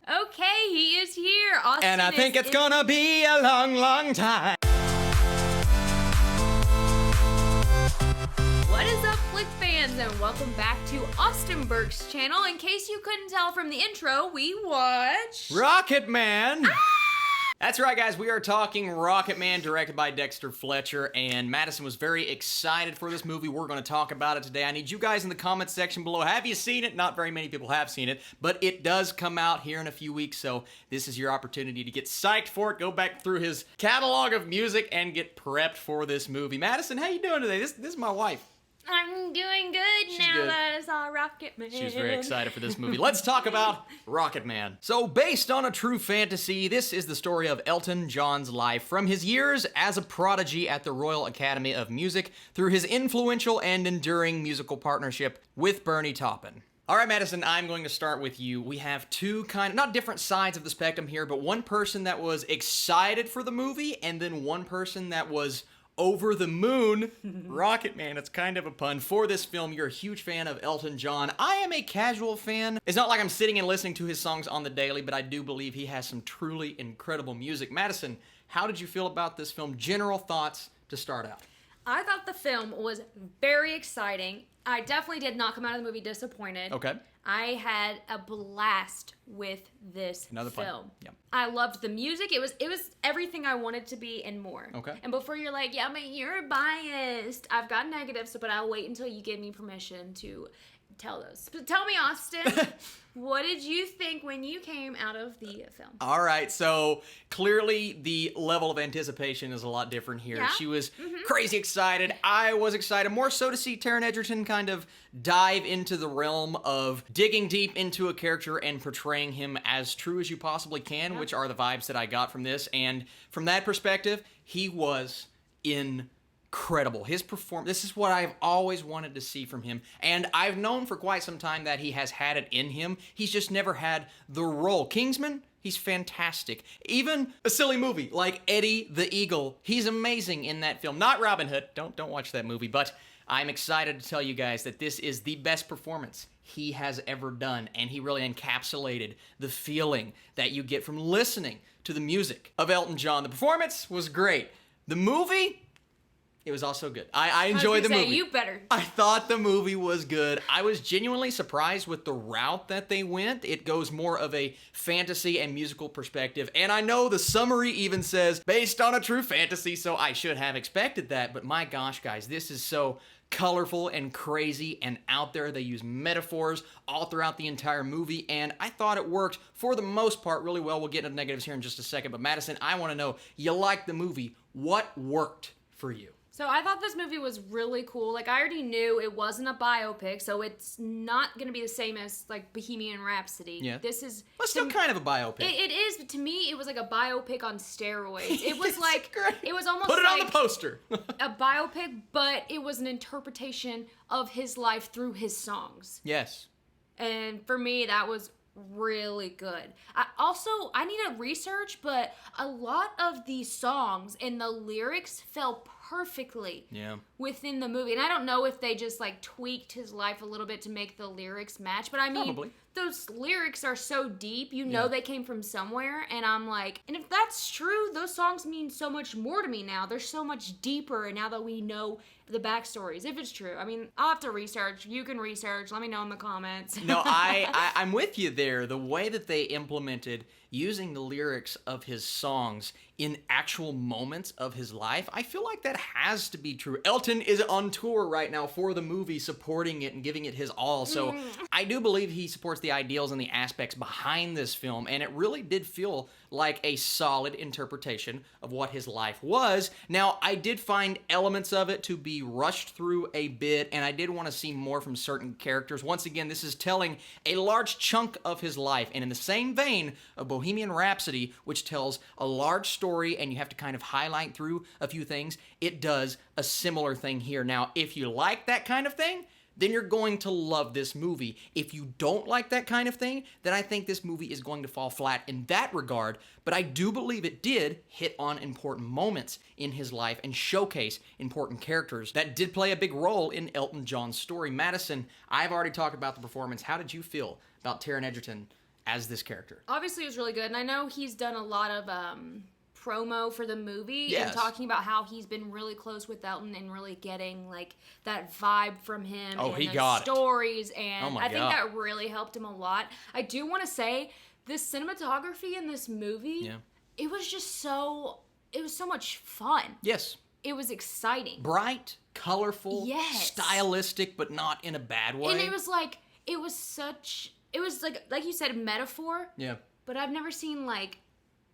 Okay, he is here. Austin And I think it's gonna be a long, long time. What is up, Flick fans, and welcome back to Austin Burke's channel. In case you couldn't tell from the intro, we watched Rocketman! That's right, guys. We are talking Rocketman, directed by Dexter Fletcher, and Madison was very excited for this movie. We're going to talk about it today. I need you guys in the comments section below. Have you seen it? Not very many people have seen it, but it does come out here in a few weeks, so this is your opportunity to get psyched for it. Go back through his catalog of music and get prepped for this movie. Madison, how you doing today? This is my wife. I'm doing good that I saw Rocketman. She's very excited for this movie. Let's talk about Rocketman. So, based on a true fantasy, this is the story of Elton John's life from his years as a prodigy at the Royal Academy of Music through his influential and enduring musical partnership with Bernie Taupin. All right, Madison, I'm going to start with you. We have two not different sides of the spectrum here, but one person that was excited for the movie and then one person that was over the moon. Rocketman, it's kind of a pun. For this film, you're a huge fan of Elton John. I am a casual fan. It's not like I'm sitting and listening to his songs on the daily, but I do believe he has some truly incredible music. Madison, how did you feel about this film? General thoughts to start out. I thought the film was very exciting. I definitely did not come out of the movie disappointed. Okay. I had a blast with this film. Fun. Yep. I loved the music. It was everything I wanted to be and more. Okay. And before you're like, yeah, but you're biased. I've got negatives, but I'll wait until you give me permission to tell those. But tell me, Austin, what did you think when you came out of the film? All right, so clearly the level of anticipation is a lot different here. Yeah? She was crazy excited. I was excited more so to see Taron Egerton kind of dive into the realm of digging deep into a character and portraying him as true as you possibly can, which are the vibes that I got from this. And from that perspective, he was incredible. His performance, this is what I've always wanted to see from him, and I've known for quite some time that he has had it in him. He's just never had the role. Kingsman, he's fantastic. Even a silly movie like Eddie the Eagle, he's amazing in that film. Not Robin Hood, don't watch that movie, but I'm excited to tell you guys that this is the best performance he has ever done, and he really encapsulated the feeling that you get from listening to the music of Elton John. The performance was great. The movie, it was also good. I enjoyed the movie. You better. I thought the movie was good. I was genuinely surprised with the route that they went. It goes more of a fantasy and musical perspective. And I know the summary even says, based on a true fantasy, so I should have expected that. But my gosh, guys, this is so colorful and crazy and out there. They use metaphors all throughout the entire movie, and I thought it worked for the most part really well. We'll get into negatives here in just a second. But Madison, I want to know, you liked the movie. What worked for you? So I thought this movie was really cool. Like, I already knew it wasn't a biopic, so it's not going to be the same as, like, Bohemian Rhapsody. Yeah. This is... Well, still kind of a biopic. It is, but to me, it was like a biopic on steroids. It was like... Great. It was almost Put it like on the poster. a biopic, but it was an interpretation of his life through his songs. Yes. And for me, that was really good. I need to research, but a lot of these songs and the lyrics fell perfectly within the movie. And I don't know if they just like tweaked his life a little bit to make the lyrics match, but I mean, probably. Those lyrics are so deep, you know they came from somewhere, and I'm like, and if that's true, those songs mean so much more to me now. They're so much deeper, and now that we know the backstories, if it's true. I mean, I'll have to research. You can research. Let me know in the comments. No, I'm with you there. The way that they implemented using the lyrics of his songs in actual moments of his life, I feel like that has to be true. Elton is on tour right now for the movie, supporting it and giving it his all. So I do believe he supports the ideals and the aspects behind this film, and it really did feel like a solid interpretation of what his life was. Now, I did find elements of it to be rushed through a bit, and I did want to see more from certain characters. Once again, this is telling a large chunk of his life, and in the same vein of Bohemian Rhapsody, which tells a large story and you have to kind of highlight through a few things, it does a similar thing here. Now, if you like that kind of thing, then you're going to love this movie. If you don't like that kind of thing, then I think this movie is going to fall flat in that regard, but I do believe it did hit on important moments in his life and showcase important characters that did play a big role in Elton John's story. Madison, I've already talked about the performance. How did you feel about Taron Egerton as this character. Obviously, it was really good, and I know he's done a lot of promo for the movie Yes. and talking about how he's been really close with Elton and really getting like that vibe from him and he the got stories, and Oh my I think God. that really helped him a lot. I do want to say this cinematography in this movie, it was so much fun. Yes. It was exciting. Bright, colorful, Yes. stylistic, but not in a bad way. And it was like you said, a metaphor. Yeah. But I've never seen like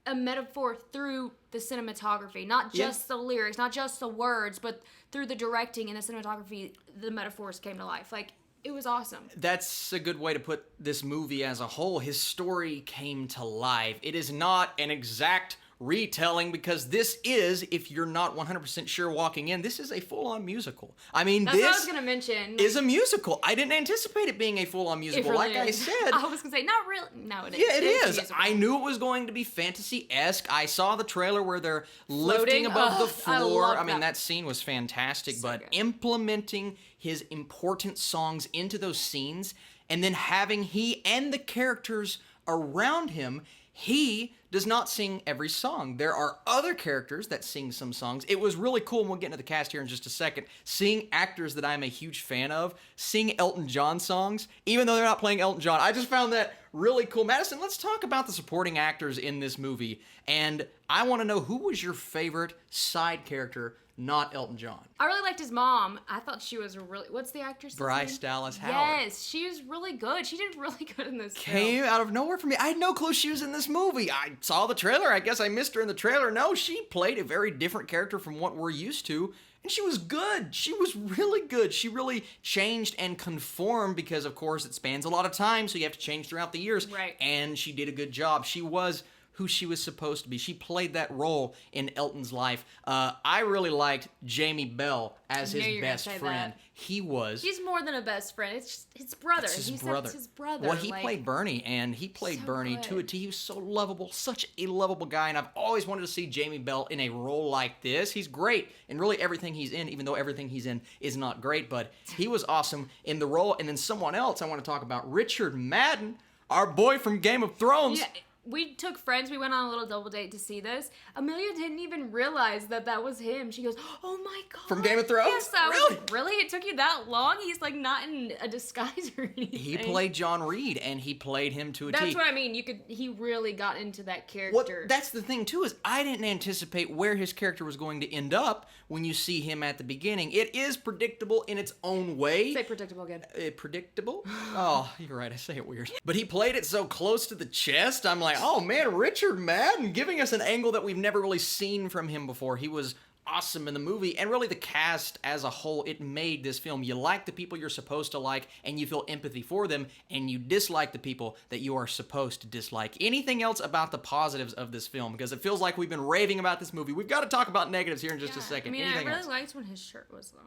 a metaphor through the cinematography, not just the lyrics, not just the words, but through the directing and the cinematography, the metaphors came to life. Like, it was awesome. That's a good way to put this movie as a whole. His story came to life. It is not an exact retelling, because this is, if you're not 100% sure walking in, this is a full-on musical. I mean, That's what I this was going to mention. is a musical. I didn't anticipate it being a full-on musical, Really like I is. said. I was going to say, not really. No, it is. Yeah, it is. musical. I knew it was going to be fantasy-esque. I saw the trailer where they're lifting above the floor. I mean, that scene was fantastic, but good. implementing his important songs into those scenes, and then having he and the characters around him, he does not sing every song. There are other characters that sing some songs. It was really cool, and we'll get into the cast here in just a second, seeing actors that I'm a huge fan of sing Elton John songs, even though they're not playing Elton John. I just found that really cool. Madison, let's talk about the supporting actors in this movie, and I want to know, who was your favorite side character, not Elton John? I really liked his mom. I thought she was what's the actress' Bryce name? Dallas Howard. Yes, she was really good. She did really good in this Came film. out of nowhere for me. I had no clue she was in this movie. I saw the trailer. I guess I missed her in the trailer. No, she played a very different character from what we're used to. And she was good. She was really good. She really changed and conformed because, of course, it spans a lot of time, so you have to change throughout the years. Right. And she did a good job. She was who she was supposed to be. She played that role in Elton's life. I really liked Jamie Bell as his best friend. He was. He's more than a best friend. It's just his brother. It's his He said brother. it's his brother. Well, he played Bernie, and he played so Bernie good. to a T. He was so lovable, such a lovable guy, and I've always wanted to see Jamie Bell in a role like this. He's great in really everything he's in, even though everything he's in is not great, but he was awesome in the role. And then someone else I want to talk about, Richard Madden, our boy from Game of Thrones. Yeah, we took friends. We went on a little double date to see this. Amelia didn't even realize that was him. She goes, "Oh my God." From Game of Thrones? Yes, I Really? was like, really? It took you that long? He's like not in a disguise or anything. He played John Reed, and he played him to a T. That's what I mean. He really got into that character. Well, that's the thing, too, is I didn't anticipate where his character was going to end up when you see him at the beginning. It is predictable in its own way. Say predictable again. Predictable? Oh, you're right. I say it weird. But he played it so close to the chest. I'm like, oh, man, Richard Madden giving us an angle that we've never really seen from him before. He was awesome in the movie, and really the cast as a whole, it made this film. You like the people you're supposed to like, and you feel empathy for them, and you dislike the people that you are supposed to dislike. Anything else about the positives of this film? Because it feels like we've been raving about this movie. We've got to talk about negatives here in just a second. I mean, Anything I really else? liked when his shirt was off.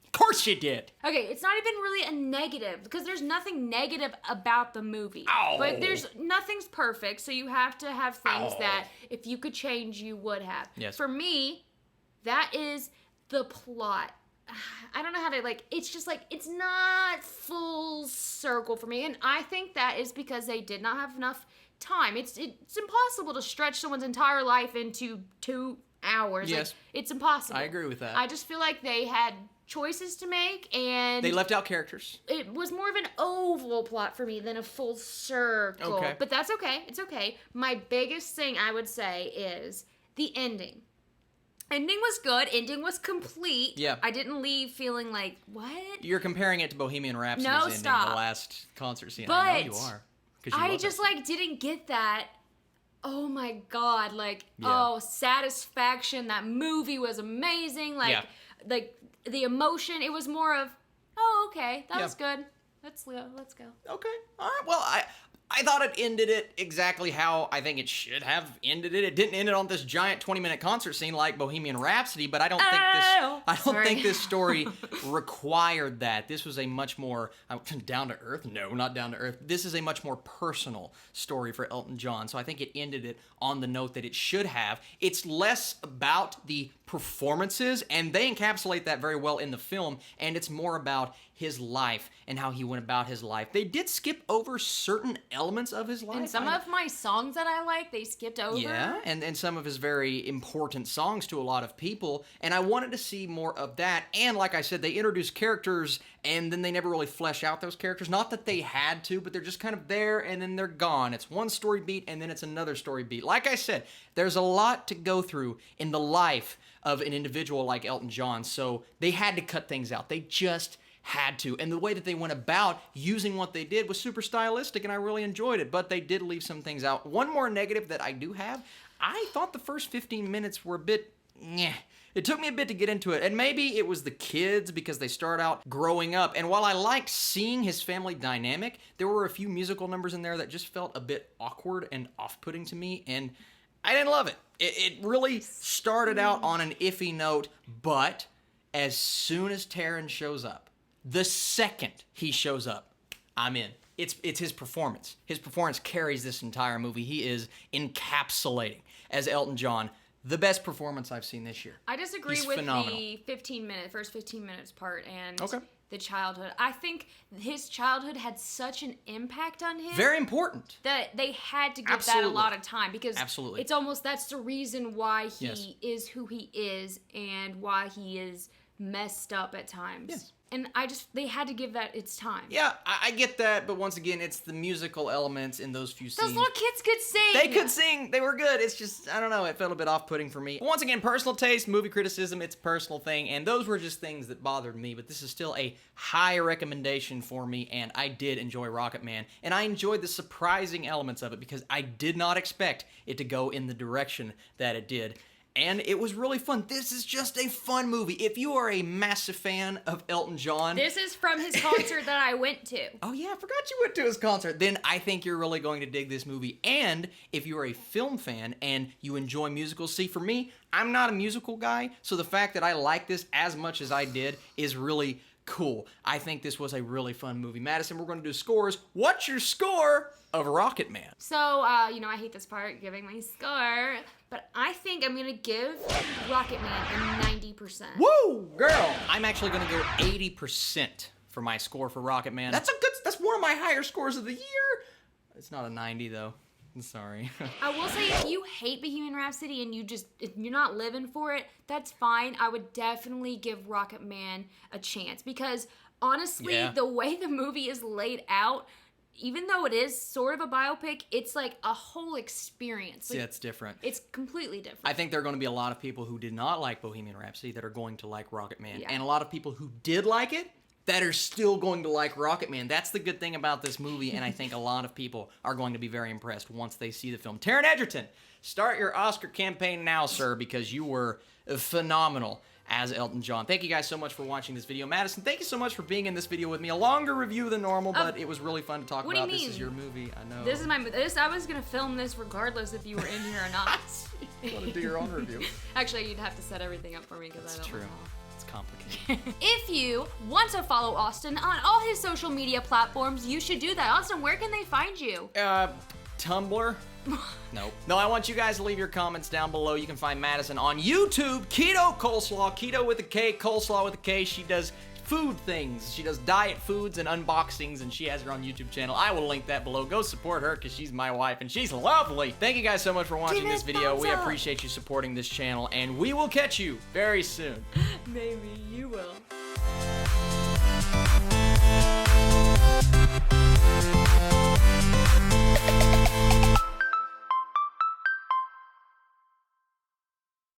Of course you did. Okay, it's not even really a negative because there's nothing negative about the movie. Ow. But nothing's perfect, so you have to have things that if you could change, you would have. Yes. For me, that is the plot. I don't know how to it's just it's not full circle for me, and I think that is because they did not have enough time. It's impossible to stretch someone's entire life into 2 hours. Yes. It's impossible. I agree with that. I just feel like they had choices to make, and They left out characters. it was more of an oval plot for me than a full circle. Okay. But that's okay. It's okay. My biggest thing I would say is the ending. Ending was good. Ending was complete. Yeah. I didn't leave feeling like, what? You're comparing it to Bohemian Rhapsody's No, ending, stop. the last concert scene. I know But you are. 'Cause you I love just that. didn't get that. Oh my God. Yeah. Satisfaction. That movie was amazing. Yeah. The emotion, it was more of, oh, okay, that Yeah. was good. Let's go. Okay. All right. Well, I thought it ended it exactly how I think it should have ended it. It didn't end it on this giant 20-minute concert scene like Bohemian Rhapsody, but I don't think this story required that. This was a much more down to earth. No, not down to earth. This is a much more personal story for Elton John. So I think it ended it on the note that it should have. It's less about the performances, and they encapsulate that very well in the film, and it's more about his life and how he went about his life. They did skip over certain elements of his life. And some of my songs that I like, they skipped over. Yeah, and some of his very important songs to a lot of people, and I wanted to see more of that, and like I said, they introduced characters, and then they never really flesh out those characters. Not that they had to, but they're just kind of there, and then they're gone. It's one story beat, and then it's another story beat. Like I said, there's a lot to go through in the life of an individual like Elton John, so they had to cut things out. They just had to. And the way that they went about using what they did was super stylistic, and I really enjoyed it, but they did leave some things out. One more negative that I do have, I thought the first 15 minutes were a bit, meh. It took me a bit to get into it, and maybe it was the kids because they start out growing up, and while I liked seeing his family dynamic, there were a few musical numbers in there that just felt a bit awkward and off-putting to me, and I didn't love it. It really started out on an iffy note, but as soon as Taron shows up, the second he shows up, I'm in. It's his performance. His performance carries this entire movie. He is encapsulating, as Elton John, the best performance I've seen this year. I disagree with phenomenal. The first 15 minutes part and the childhood. I think his childhood had such an impact on him. Very important. That they had to give that a lot of time because it's almost, that's the reason why he is who he is and why he is messed up at times. Yes. And they had to give that its time. Yeah, I get that, but once again, it's the musical elements in those few scenes. Those little kids could sing! They could sing! They were good. It's just, I don't know, it felt a bit off-putting for me. But once again, personal taste, movie criticism, it's a personal thing, and those were just things that bothered me, but this is still a high recommendation for me, and I did enjoy Rocketman, and I enjoyed the surprising elements of it because I did not expect it to go in the direction that it did. And it was really fun. This is just a fun movie. If you are a massive fan of Elton John... This is from his concert that I went to. Oh yeah, I forgot you went to his concert. Then I think you're really going to dig this movie. And if you're a film fan and you enjoy musicals... See, for me, I'm not a musical guy, so the fact that I like this as much as I did is really cool. I think this was a really fun movie. Madison, we're going to do scores. What's your score of Rocketman? So, I hate this part, giving my score, but I think I'm going to give Rocketman a 90%. Woo, girl! I'm actually going to go 80% for my score for Rocketman. That's one of my higher scores of the year. It's not a 90, though. I'm sorry. I will say, if you hate Bohemian Rhapsody and you're not living for it, that's fine. I would definitely give Rocketman a chance because, honestly, the way the movie is laid out, even though it is sort of a biopic, it's like a whole experience. Like, yeah, it's different. It's completely different. I think there are going to be a lot of people who did not like Bohemian Rhapsody that are going to like Rocketman. Yeah. And a lot of people who did like it that are still going to like Rocketman. That's the good thing about this movie, and I think a lot of people are going to be very impressed once they see the film. Taron Egerton, start your Oscar campaign now, sir, because you were phenomenal as Elton John. Thank you guys so much for watching this video. Madison, thank you so much for being in this video with me. A longer review than normal, but it was really fun to talk about. What do you mean? This is your movie, I know. This is my movie. I was going to film this regardless if you were in here or not. You want to do your own review? Actually, you'd have to set everything up for me because I don't know. It's complicated. If you want to follow Austin on all his social media platforms, you should do that. Austin, where can they find you? Tumblr? Nope. No, I want you guys to leave your comments down below. You can find Madison on YouTube, Keto Coleslaw, Keto with a K, Coleslaw with a K. She does food things. She does diet foods and unboxings, and she has her own YouTube channel. I will link that below. Go support her because she's my wife, and she's lovely. Thank you guys so much for watching this video. We appreciate you supporting this channel, and we will catch you very soon. Maybe you will.